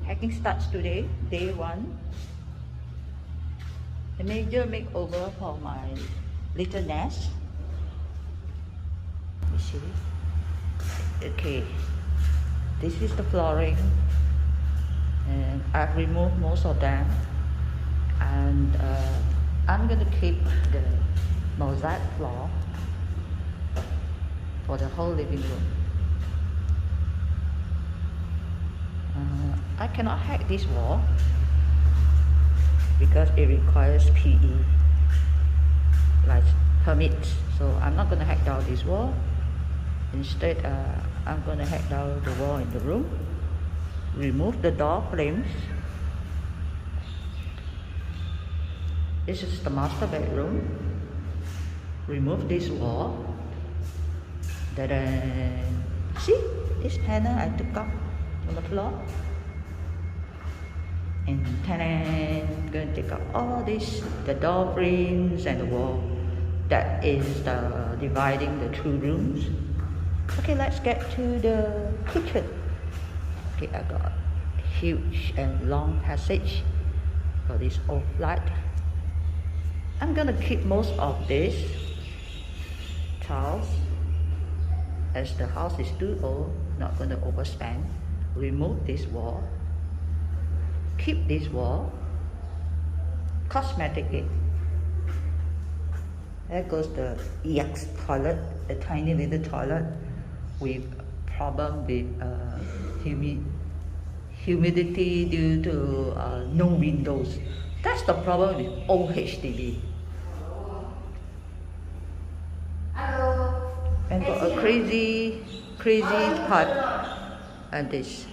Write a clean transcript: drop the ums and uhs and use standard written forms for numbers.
Hacking starts today, day 1. The major makeover for my little nest. You see? Okay, this is the flooring, and I've removed most of them, and I'm gonna keep the mosaic floor for the whole living room. I cannot hack this wall because it requires PE, like permits. So I'm not gonna hack down this wall. Instead, I'm gonna hack down the wall in the room, remove the door frames. This is the master bedroom. Remove this wall. Then see this panel I took up on the floor, and I'm going to take out all this, the door frames and the wall that is dividing the 2 rooms. Okay, let's get to the kitchen. Okay, I got a huge and long passage for this old flat. I'm gonna keep most of this tiles, as the house is too old, not gonna overspend. Remove this wall, keep this wall, cosmetic it. There goes the EX toilet, a tiny little toilet with problem with humidity due to no windows. That's the problem with old HDB. And got a crazy pipe and this.